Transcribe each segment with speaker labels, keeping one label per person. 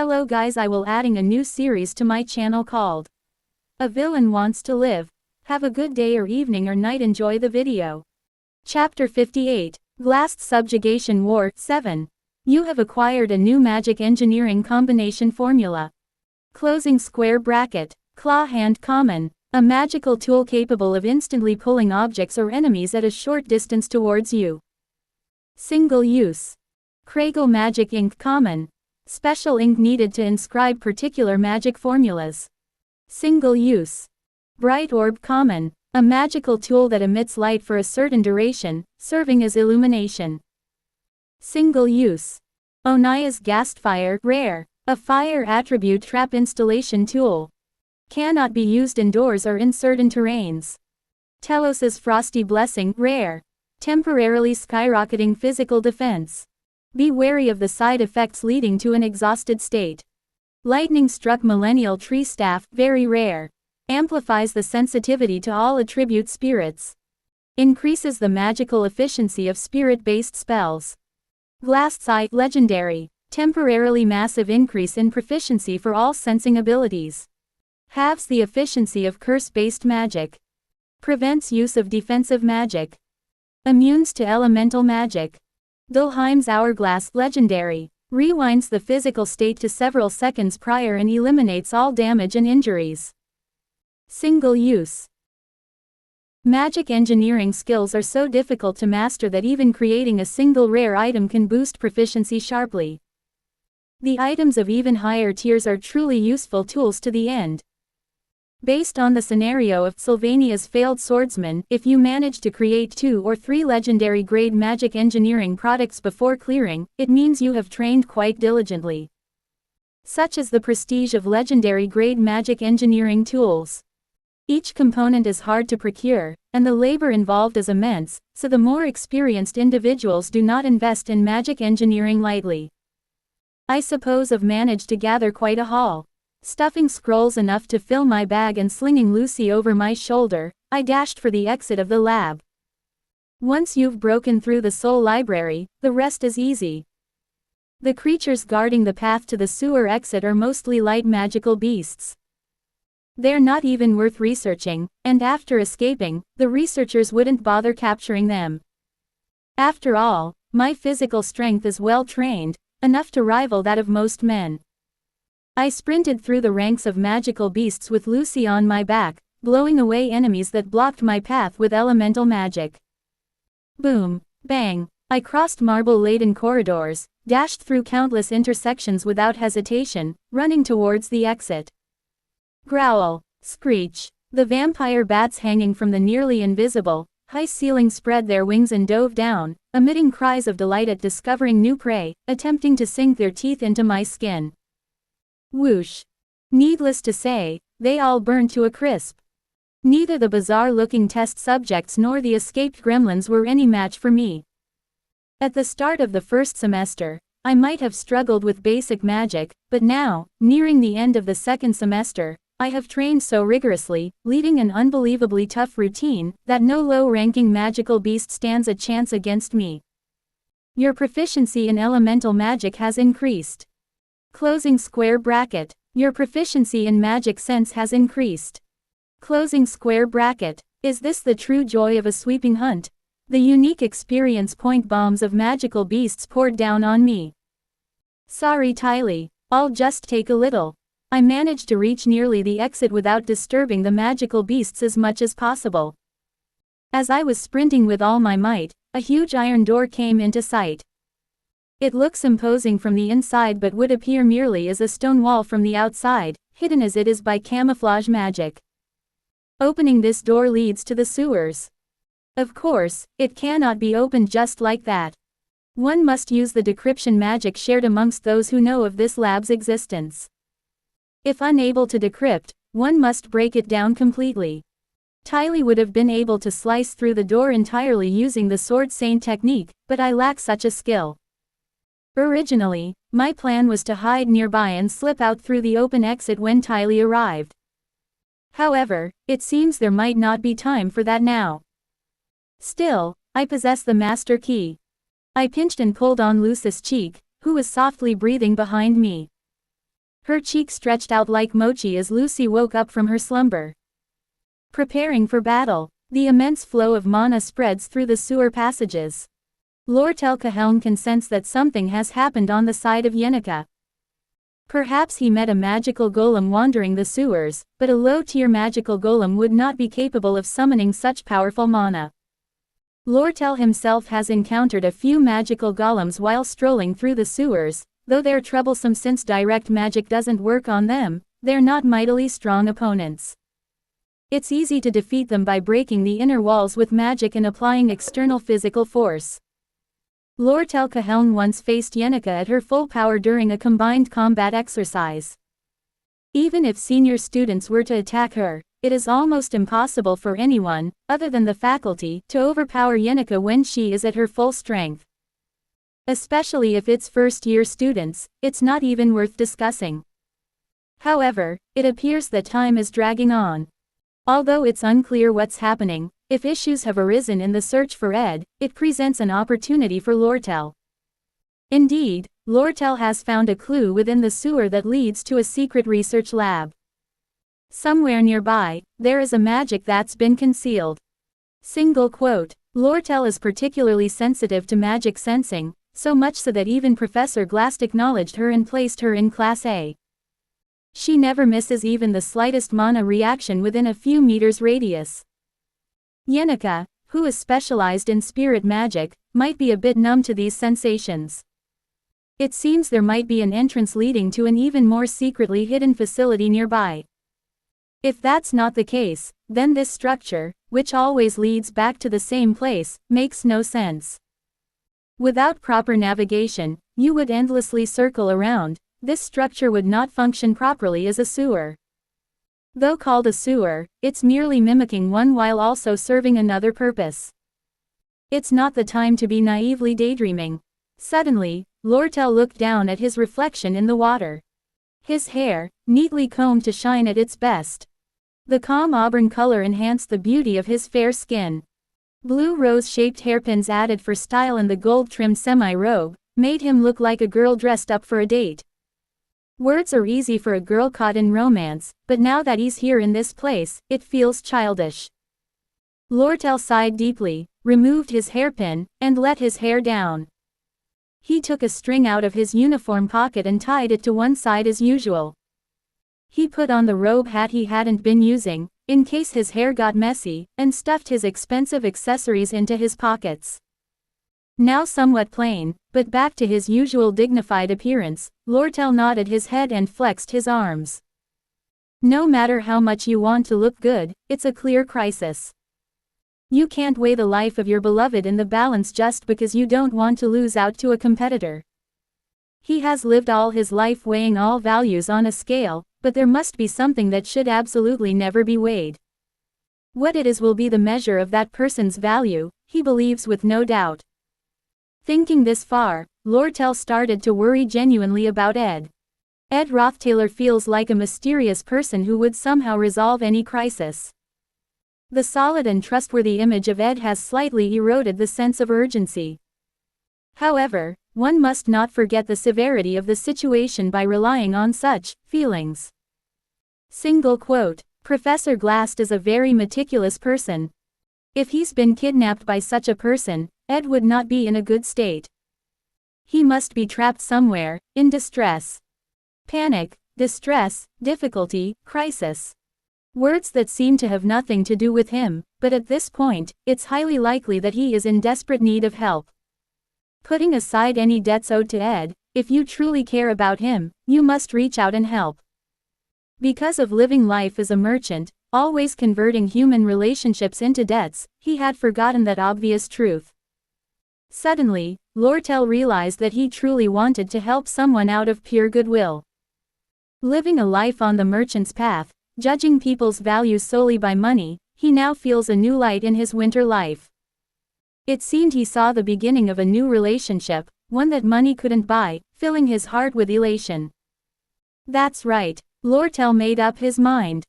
Speaker 1: Hello guys, I will adding a new series to my channel called A Villain Wants to Live. Have a good day or evening or night, enjoy the video. Chapter 58, Glass Subjugation War 7. You have acquired a new magic engineering combination formula. Closing square bracket, claw hand common. A magical tool capable of instantly pulling objects or enemies at a short distance towards you. Single use. Kragle magic ink common. Special ink needed to inscribe particular magic formulas. Single use. Bright orb common. A magical tool that emits light for a certain duration, serving as illumination. Single use. Onia's Ghastfire rare. A fire attribute trap installation tool. Cannot be used indoors or in certain terrains. Telos's Frosty Blessing rare. Temporarily skyrocketing physical defense. Be wary of the side effects leading to an exhausted state. Lightning struck Millennial Tree Staff very rare. Amplifies the sensitivity to all attribute spirits. Increases the magical efficiency of spirit-based spells. Glass Eye legendary. Temporarily massive increase in proficiency for all sensing abilities. Halves the efficiency of curse-based magic. Prevents use of defensive magic. Immunes to elemental magic. Dulheim's Hourglass legendary. Rewinds the physical state to several seconds prior and eliminates all damage and injuries. Single use. Magic engineering skills are so difficult to master that even creating a single rare item can boost proficiency sharply. The items of even higher tiers are truly useful tools to the end. Based on the scenario of Sylvania's failed swordsman, if you manage to create 2 or 3 legendary grade magic engineering products before clearing, it means you have trained quite diligently. Such is the prestige of legendary grade magic engineering tools. Each component is hard to procure, and the labor involved is immense, so the more experienced individuals do not invest in magic engineering lightly. I suppose I've managed to gather quite a haul. Stuffing scrolls enough to fill my bag and slinging Lucy over my shoulder, I dashed for the exit of the lab. Once you've broken through the soul library, the rest is easy. The creatures guarding the path to the sewer exit are mostly light magical beasts. They're not even worth researching, and after escaping, the researchers wouldn't bother capturing them. After all, my physical strength is well trained, enough to rival that of most men. I sprinted through the ranks of magical beasts with Lucy on my back, blowing away enemies that blocked my path with elemental magic. Boom, bang, I crossed marble-laden corridors, dashed through countless intersections without hesitation, running towards the exit. Growl, screech. The vampire bats hanging from the nearly invisible, high ceiling spread their wings and dove down, emitting cries of delight at discovering new prey, attempting to sink their teeth into my skin. Whoosh. Needless to say, they all burned to a crisp. Neither the bizarre-looking test subjects nor the escaped gremlins were any match for me. At the start of the first semester, I might have struggled with basic magic, but now, nearing the end of the second semester, I have trained so rigorously, leading an unbelievably tough routine, that no low-ranking magical beast stands a chance against me. Your proficiency in elemental magic has increased. Closing square bracket. Your proficiency in magic sense has increased. Closing square bracket. Is this the true joy of a sweeping hunt? The unique experience point bombs of magical beasts poured down on me. Sorry Tylee, I'll just take a little. I managed to reach nearly the exit without disturbing the magical beasts as much as possible. As I was sprinting with all my might, a huge iron door came into sight. It looks imposing from the inside but would appear merely as a stone wall from the outside, hidden as it is by camouflage magic. Opening this door leads to the sewers. Of course, it cannot be opened just like that. One must use the decryption magic shared amongst those who know of this lab's existence. If unable to decrypt, one must break it down completely. Tylee would have been able to slice through the door entirely using the Sword Saint technique, but I lack such a skill. Originally, my plan was to hide nearby and slip out through the open exit when Tylee arrived. However, it seems there might not be time for that now. Still, I possess the master key. I pinched and pulled on Lucy's cheek, who was softly breathing behind me. Her cheeks stretched out like mochi as Lucy woke up from her slumber. Preparing for battle, the immense flow of mana spreads through the sewer passages. Lord Telcahelm can sense that something has happened on the side of Yenica. Perhaps he met a magical golem wandering the sewers, but a low-tier magical golem would not be capable of summoning such powerful mana. Lortel himself has encountered a few magical golems while strolling through the sewers, though they're troublesome since direct magic doesn't work on them, they're not mightily strong opponents. It's easy to defeat them by breaking the inner walls with magic and applying external physical force. Lord Telcahelm once faced Yenica at her full power during a combined combat exercise. Even if senior students were to attack her, it is almost impossible for anyone, other than the faculty, to overpower Yenica when she is at her full strength. Especially if it's first-year students, it's not even worth discussing. However, it appears that time is dragging on. Although it's unclear what's happening, if issues have arisen in the search for Ed, it presents an opportunity for Lortel. Indeed, Lortel has found a clue within the sewer that leads to a secret research lab. Somewhere nearby, there is a magic that's been concealed. Single quote. Lortel is particularly sensitive to magic sensing, so much so that even Professor Glast acknowledged her and placed her in Class A. She never misses even the slightest mana reaction within a few meters radius. Yenica, who is specialized in spirit magic, might be a bit numb to these sensations. It seems there might be an entrance leading to an even more secretly hidden facility nearby. If that's not the case, then this structure, which always leads back to the same place, makes no sense. Without proper navigation, you would endlessly circle around. This structure would not function properly as a sewer. Though called a sewer, it's merely mimicking one while also serving another purpose. It's not the time to be naively daydreaming. Suddenly, Lortel looked down at his reflection in the water. His hair, neatly combed to shine at its best. The calm auburn color enhanced the beauty of his fair skin. Blue rose-shaped hairpins added for style and the gold-trimmed semi-robe made him look like a girl dressed up for a date. Words are easy for a girl caught in romance, but now that he's here in this place, it feels childish. Lortel sighed deeply, removed his hairpin, and let his hair down. He took a string out of his uniform pocket and tied it to one side as usual. He put on the robe hat he hadn't been using, in case his hair got messy, and stuffed his expensive accessories into his pockets. Now somewhat plain, but back to his usual dignified appearance, Lortel nodded his head and flexed his arms. No matter how much you want to look good, it's a clear crisis. You can't weigh the life of your beloved in the balance just because you don't want to lose out to a competitor. He has lived all his life weighing all values on a scale, but there must be something that should absolutely never be weighed. What it is will be the measure of that person's value, he believes with no doubt. Thinking this far, Lortel started to worry genuinely about Ed. Ed Rothtaylor feels like a mysterious person who would somehow resolve any crisis. The solid and trustworthy image of Ed has slightly eroded the sense of urgency. However, one must not forget the severity of the situation by relying on such feelings. Single quote. Professor Glast is a very meticulous person. If he's been kidnapped by such a person, Ed would not be in a good state. He must be trapped somewhere, in distress. Panic, distress, difficulty, crisis. Words that seem to have nothing to do with him, but at this point, it's highly likely that he is in desperate need of help. Putting aside any debts owed to Ed, if you truly care about him, you must reach out and help. Because of living life as a merchant, always converting human relationships into debts, he had forgotten that obvious truth. Suddenly, Lortel realized that he truly wanted to help someone out of pure goodwill. Living a life on the merchant's path, judging people's values solely by money, he now feels a new light in his winter life. It seemed he saw the beginning of a new relationship, one that money couldn't buy, filling his heart with elation. That's right, Lortel made up his mind.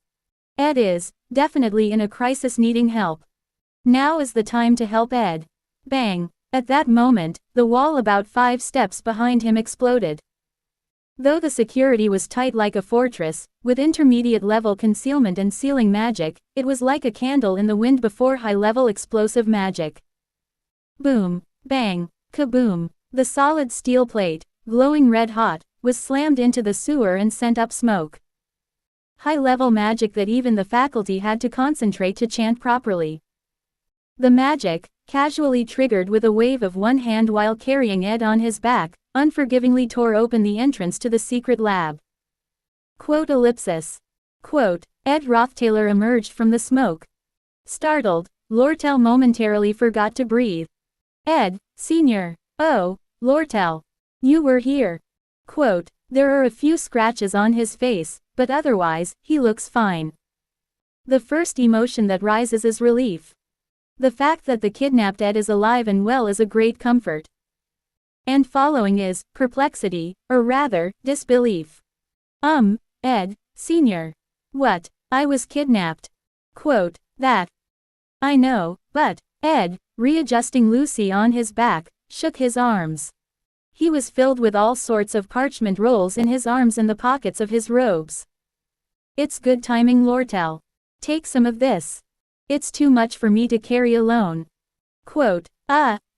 Speaker 1: Ed is, definitely in a crisis needing help. Now is the time to help Ed. Bang! At that moment, the wall about 5 steps behind him exploded. Though the security was tight like a fortress, with intermediate-level concealment and sealing magic, it was like a candle in the wind before high-level explosive magic. Boom, bang, kaboom. The solid steel plate, glowing red-hot, was slammed into the sewer and sent up smoke. High-level magic that even the faculty had to concentrate to chant properly. The magic, casually triggered with a wave of one hand while carrying Ed on his back, unforgivingly tore open the entrance to the secret lab. Quote ellipsis. Quote, Ed Rothtaylor emerged from the smoke. Startled, Lortel momentarily forgot to breathe. Ed, Sr. Oh, Lortel. You were here. Quote, there are a few scratches on his face, but otherwise, he looks fine. The first emotion that rises is relief. The fact that the kidnapped Ed is alive and well is a great comfort. And following is perplexity, or rather, disbelief. Ed, Sr. What? I was kidnapped. Quote, that. I know, but, Ed, readjusting Lucy on his back, shook his arms. He was filled with all sorts of parchment rolls in his arms and the pockets of his robes. It's good timing, Lortel. Take some of this. It's too much for me to carry alone. Quote,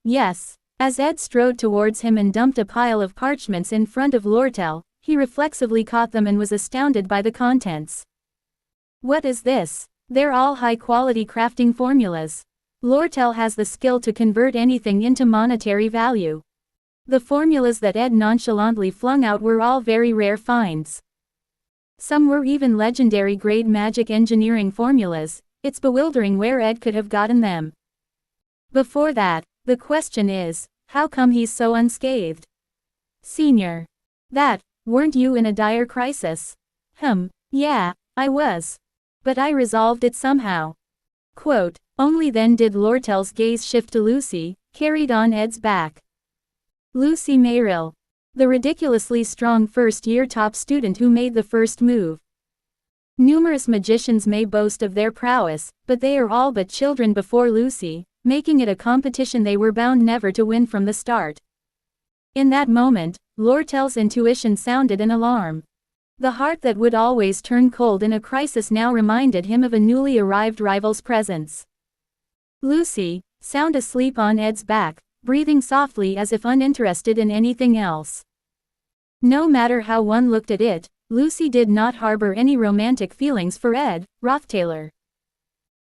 Speaker 1: yes. As Ed strode towards him and dumped a pile of parchments in front of Lortel, he reflexively caught them and was astounded by the contents. What is this? They're all high-quality crafting formulas. Lortel has the skill to convert anything into monetary value. The formulas that Ed nonchalantly flung out were all very rare finds. Some were even legendary-grade magic engineering formulas. It's bewildering where Ed could have gotten them. Before that, the question is, how come he's so unscathed? Senior. That, weren't you in a dire crisis? Yeah, I was. But I resolved it somehow. Quote, only then did Lortel's gaze shift to Lucy, carried on Ed's back. Lucy Mayrill. The ridiculously strong first-year top student who made the first move. Numerous magicians may boast of their prowess, but they are all but children before Lucy, making it a competition they were bound never to win from the start. In that moment, Lortel's intuition sounded an alarm. The heart that would always turn cold in a crisis now reminded him of a newly arrived rival's presence. Lucy, sound asleep on Ed's back, breathing softly as if uninterested in anything else. No matter how one looked at it, Lucy did not harbor any romantic feelings for Ed Rothtaylor.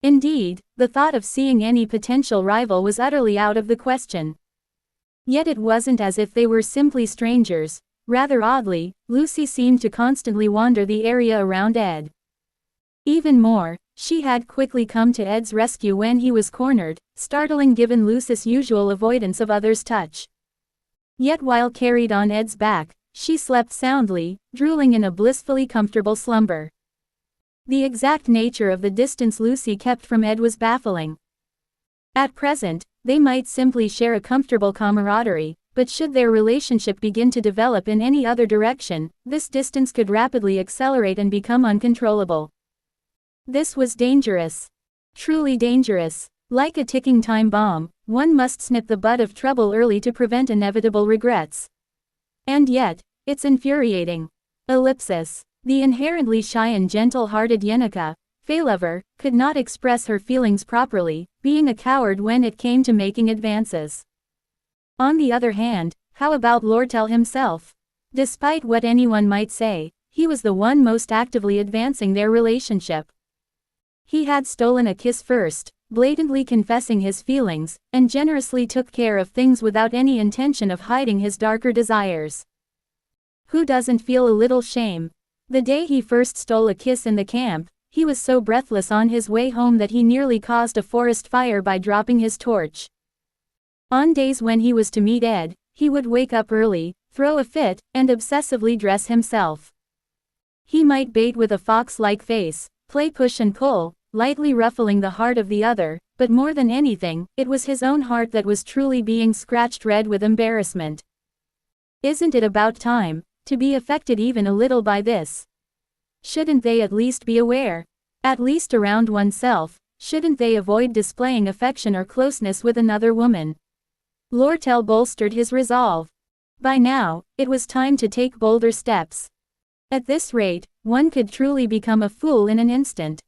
Speaker 1: Indeed, the thought of seeing any potential rival was utterly out of the question. Yet it wasn't as if they were simply strangers. Rather oddly, Lucy seemed to constantly wander the area around Ed. Even more, she had quickly come to Ed's rescue when he was cornered, startling given Lucy's usual avoidance of others' touch. Yet while carried on Ed's back, she slept soundly, drooling in a blissfully comfortable slumber. The exact nature of the distance Lucy kept from Ed was baffling. At present, they might simply share a comfortable camaraderie, but should their relationship begin to develop in any other direction, this distance could rapidly accelerate and become uncontrollable. This was dangerous. Truly dangerous. Like a ticking time bomb, one must snip the bud of trouble early to prevent inevitable regrets. And yet, it's infuriating. Ellipsis. The inherently shy and gentle-hearted Yenica, Feylover, could not express her feelings properly, being a coward when it came to making advances. On the other hand, how about Lortel himself? Despite what anyone might say, he was the one most actively advancing their relationship. He had stolen a kiss first, blatantly confessing his feelings, and generously took care of things without any intention of hiding his darker desires. Who doesn't feel a little shame? The day he first stole a kiss in the camp, he was so breathless on his way home that he nearly caused a forest fire by dropping his torch. On days when he was to meet Ed, he would wake up early, throw a fit, and obsessively dress himself. He might bait with a fox-like face, play push and pull, lightly ruffling the heart of the other, but more than anything, it was his own heart that was truly being scratched red with embarrassment. Isn't it about time to be affected even a little by this? Shouldn't they at least be aware? At least around oneself, shouldn't they avoid displaying affection or closeness with another woman? Lortel bolstered his resolve. By now, it was time to take bolder steps. At this rate, one could truly become a fool in an instant.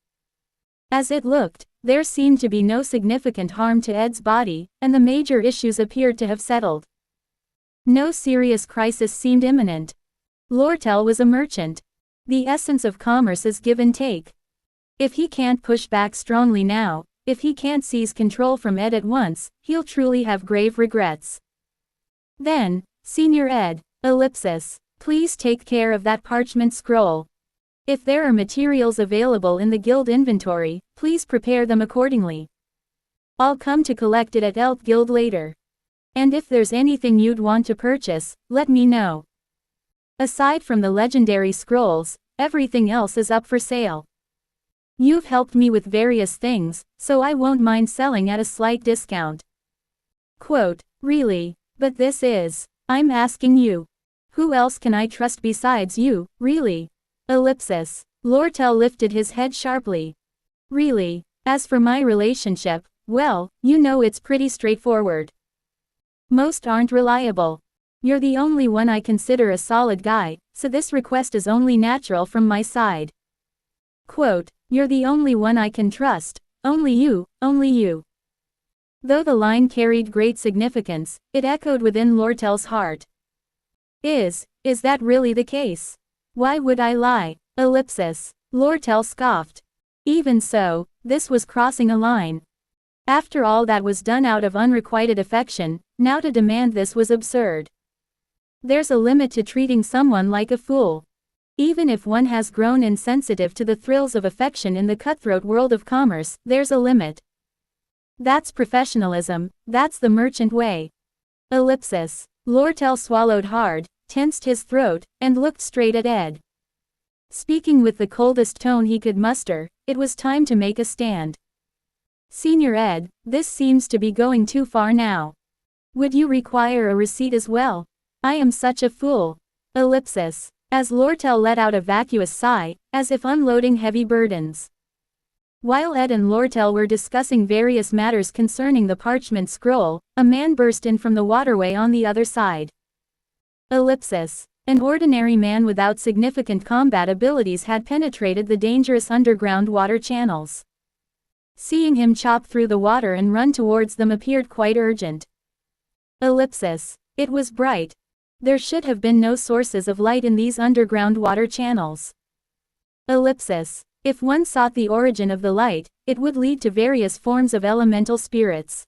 Speaker 1: As it looked, there seemed to be no significant harm to Ed's body, and the major issues appeared to have settled. No serious crisis seemed imminent. Lortel was a merchant. The essence of commerce is give and take. If he can't push back strongly now, if he can't seize control from Ed at once, he'll truly have grave regrets. Then, Senior Ed, please take care of that parchment scroll. If there are materials available in the guild inventory, please prepare them accordingly. I'll come to collect it at Elf Guild later. And if there's anything you'd want to purchase, let me know. Aside from the legendary scrolls, everything else is up for sale. You've helped me with various things, so I won't mind selling at a slight discount. Quote, really? But this is, I'm asking you. Who else can I trust besides you, really? Lortel lifted his head sharply. Really? As for my relationship, well, you know it's pretty straightforward. Most aren't reliable. You're the only one I consider a solid guy, so this request is only natural from my side. Quote, you're the only one I can trust, only you, only you. Though the line carried great significance, it echoed within Lortel's heart. Is that really the case? Why would I lie? Lortel scoffed. Even so, this was crossing a line. After all that was done out of unrequited affection, now to demand this was absurd. There's a limit to treating someone like a fool. Even if one has grown insensitive to the thrills of affection in the cutthroat world of commerce, there's a limit. That's professionalism, that's the merchant way. Lortel swallowed hard, tensed his throat, and looked straight at Ed. Speaking with the coldest tone he could muster, it was time to make a stand. Senior Ed, this seems to be going too far now. Would you require a receipt as well? I am such a fool. As Lortel let out a vacuous sigh, as if unloading heavy burdens. While Ed and Lortel were discussing various matters concerning the parchment scroll, a man burst in from the waterway on the other side. An ordinary man without significant combat abilities had penetrated the dangerous underground water channels. Seeing him chop through the water and run towards them appeared quite urgent. It was bright. There should have been no sources of light in these underground water channels. If one sought the origin of the light, it would lead to various forms of elemental spirits.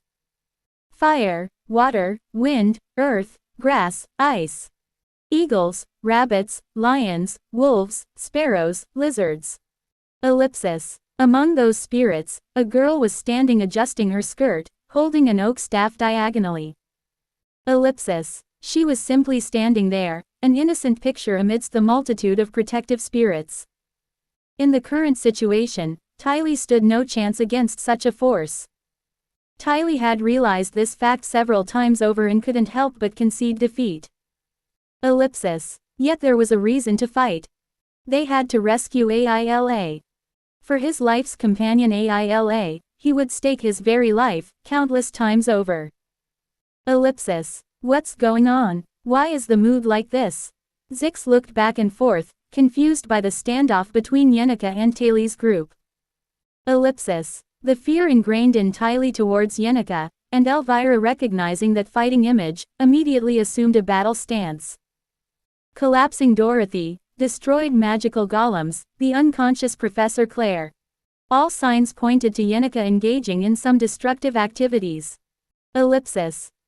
Speaker 1: Fire, water, wind, earth, grass, ice. Eagles, rabbits, lions, wolves, sparrows, lizards. Among those spirits, a girl was standing adjusting her skirt, holding an oak staff diagonally. She was simply standing there, an innocent picture amidst the multitude of protective spirits. In the current situation, Tylee stood no chance against such a force. Tylee had realized this fact several times over and couldn't help but concede defeat. Yet there was a reason to fight. They had to rescue Aila. For his life's companion Aila, he would stake his very life, countless times over. What's going on? Why is the mood like this? Zix looked back and forth, confused by the standoff between Yenica and Tylee's group. The fear ingrained in Tylee towards Yenica, and Elvira recognizing that fighting image, immediately assumed a battle stance. Collapsing Dorothy, destroyed magical golems, the unconscious Professor Claire. All signs pointed to Yenica engaging in some destructive activities.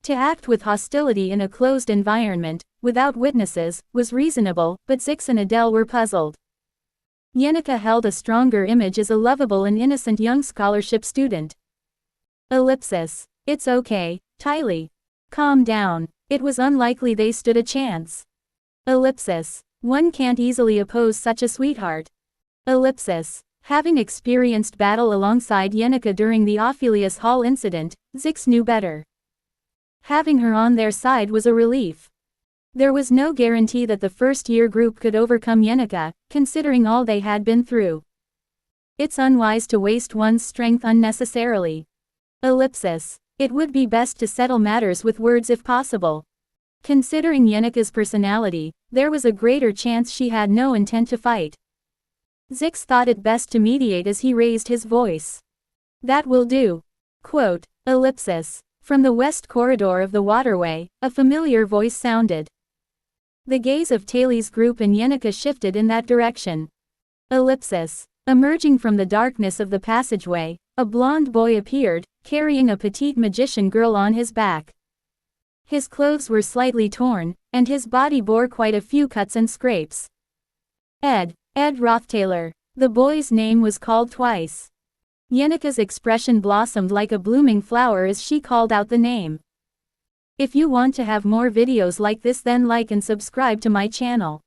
Speaker 1: To act with hostility in a closed environment, without witnesses, was reasonable, but Zix and Adele were puzzled. Yenica held a stronger image as a lovable and innocent young scholarship student. It's okay, Tylee. Calm down. It was unlikely they stood a chance. One can't easily oppose such a sweetheart. Having experienced battle alongside Yenica during the Ophelius Hall incident, Zix knew better. Having her on their side was a relief. There was no guarantee that the first-year group could overcome Yenica, considering all they had been through. It's unwise to waste one's strength unnecessarily. It would be best to settle matters with words if possible. Considering Yenika's personality, there was a greater chance she had no intent to fight. Zix thought it best to mediate as he raised his voice. That will do. Quote, ellipsis. From the west corridor of the waterway, a familiar voice sounded. The gaze of Taylor's group and Yenika shifted in that direction. Ellipsis. Emerging from the darkness of the passageway, a blonde boy appeared, carrying a petite magician girl on his back. His clothes were slightly torn, and his body bore quite a few cuts and scrapes. Ed Rothtaylor. The boy's name was called twice. Yenika's expression blossomed like a blooming flower as she called out the name. If you want to have more videos like this, then like and subscribe to my channel.